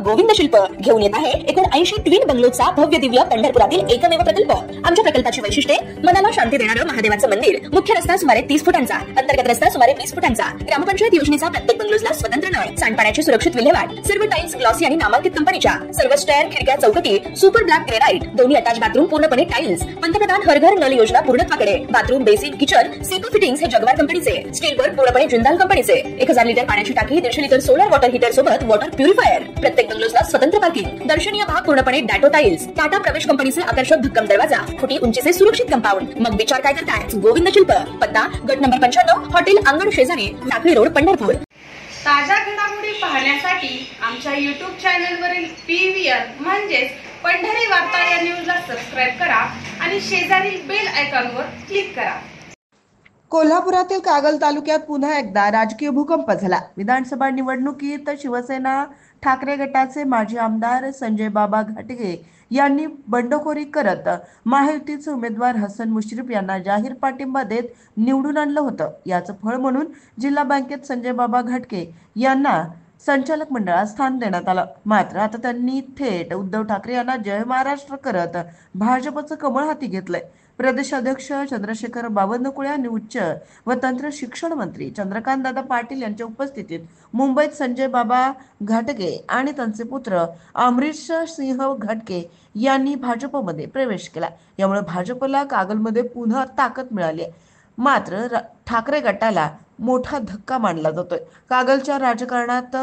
गोविंद शिल्प घेऊन येत आहे 79 ट्विन बंगलोचा भव्य दिव्य पंढरपुरातील एकमेव प्रकल्प। आमच्या प्रकल्पाची वैशिष्ट्ये मनाला शांती देणारं महादेवाचं मंदिर, मुख्य रस्ता सुमारे 30 फुटांचा, अंतर्गत रस्ता सुमारे 20 फुटांचा, ग्रामपंचायत योजनेचा प्रत्येक बंगलोजला स्वतंत्र नळ, सांडपाण्याची सुरक्षित विल्हेवाट, सर्व टाइल्स ग्लॉसी आणि नामांकित कंपनीच्या, सर्व स्टेअर, खिडक्या, चौकटी सुपर ब्लॅक ग्रेनाइट, दोन्ही अटॅच बाथरूम पूर्णपणे टाइल्स, पंतप्रधान हर घर नल योजना पूर्णत्वाकडे, bathroom, basin, kitchen, CP fittings हे जगवार कंपनीचे, स्टील वर्क पूर्णपणे जिंदाल कंपनीचे, 1000 लिटर पाण्याची टाकी, 150 लिटर सोलर वॉटर हीटर सोबत वॉटर प्युरिफायर, प्रत्येक बंगलोजला स्वतंत्र पार्किंग, दर्शनीय भाग पूर्णपणे डॅटो टाइल्स, टाटा प्रवेश कंपनीचे आकर्षक भक्कम दरवाजा, फुटी उंचीचे सुरक्षित कंपाऊंड। मग विचार काय करताय? गोविंद शिल्प, पत्ता गट नंबर 95, हॉटेल अंगण शेजारी, टाकळी रोड, पंढरपूर। ताज्या घडामोडी पाहण्यासाठी आमच्या YouTube चॅनलवरील PVR म्हणजेच पंढरी वार्ता या न्यूजला सबस्क्राइब करा आणि शेजारील बेल आयकॉनवर क्लिक करा। कोल्हापुरातील कागल तालुक्यात पुन्हा एकदा राजकीय भूकंप झाला। विधानसभा निवडणुकीत शिवसेना ठाकरे गटाचे माजी आमदार संजय बाबा घाटगे यांनी बंडखोरी करत महायुतीचे उमेदवार हसन मुश्रीफ यांना जाहीर पाठिंबा देत निवडून आणलं होतं। याचं फळ म्हणून जिल्हा बँकेत संजय बाबा घाटगे यांना संचालक मंडळात स्थान देण्यात आलं। मात्र आता त्यांनी थेट उद्धव ठाकरे यांना जय महाराष्ट्र करत भाजपचं कमळ हाती घेतलंय। प्रदेशाध्यक्ष चंद्रशेखर बावनकुळे यांनी उच्च व तंत्र शिक्षण मंत्री चंद्रकांत दादा पाटील यांच्या उपस्थितीत मुंबईत संजय बाबा घाटगे आणि त्यांचे पुत्र अमरीश सिंह घाटगे यांनी भाजपमध्ये प्रवेश केला। यामुळे भाजपला कागलमध्ये पुन्हा ताकद मिळाली। मात्र ठाकरे गटाला मोठा धक्का मानला जातोय। कागलच्या राजकारणात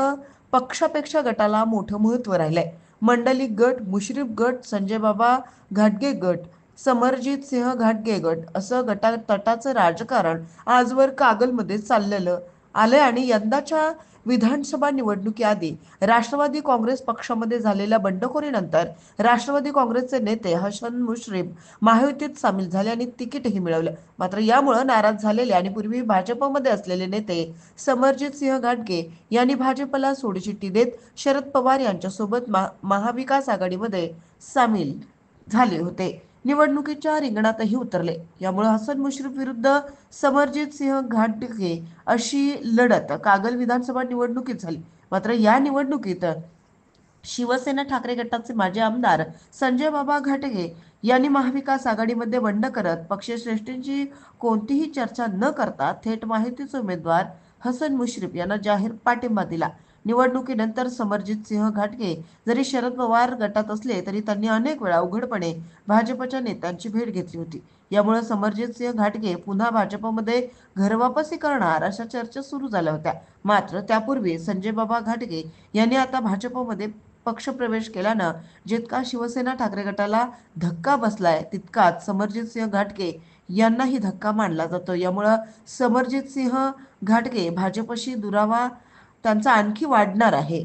पक्षापेक्षा गटाला मोठं महत्त्व राहिलंय। मंडलिक गट, मुश्रीफ गट, संजय बाबा घाटगे गट, समरजित सिंह घाटगे गट असं गटातटाचं राजकारण आजवर कागलमध्ये चाललेलं आलंय। आणि यंदाच्या विधानसभा निवडणुकीआधी राष्ट्रवादी काँग्रेस पक्षामध्ये झालेल्या बंडखोरीनंतर राष्ट्रवादी काँग्रेसचे नेते हसन मुश्रीफ महायुतीत सामील झाले आणि तिकीटही मिळवलं। मात्र यामुळे नाराज झालेले आणि पूर्वी भाजपमध्ये असलेले नेते समरजित सिंह घाटगे यांनी भाजपला सोडचिठ्ठी देत शरद पवार यांच्यासोबत महाविकास आघाडीमध्ये सामील झाले होते। निवडणुकीच्या रिंगणातही उतरले। यामुळे हसन मुश्रीफ विरुद्ध समरजित सिंह घाटगे अशी लढत कागल विधानसभा निवडणुकीत झाली। मात्र या निवडणुकीत शिवसेना ठाकरे गटाचे माजी आमदार संजय बाबा घाटगे यांनी महाविकास आघाडीमध्ये बंड करत पक्षश्रेष्ठींची कोणतीही चर्चा न करता थेट महायुतीचे उमेदवार हसन मुश्रीफ यांना जाहीर पाठिंबा दिला। निवडणुकीनंतर समरजित सिंह घाटगे जरी शरद पवार गटात असले तरी त्यांनी अनेक वेळा उघडपणे भाजपच्या नेत्यांची भेट घेतली होती। यामुळे समरजित सिंह घाटगे पुन्हा भाजपमध्ये घरवापसी करणार अशा चर्चा सुरू झाल्या होत्या। मात्र त्यापूर्वी संजय बाबा घाटगे यांनी आता भाजपमध्ये पक्षप्रवेश केल्यानं जितका शिवसेना ठाकरे गटाला धक्का बसलाय तितकाच समरजित सिंह घाटगे यांनाही धक्का मानला जातो। यामुळे समरजित सिंह घाटगे भाजपशी दुरावा त्यांचा आणखी वाढणार आहे।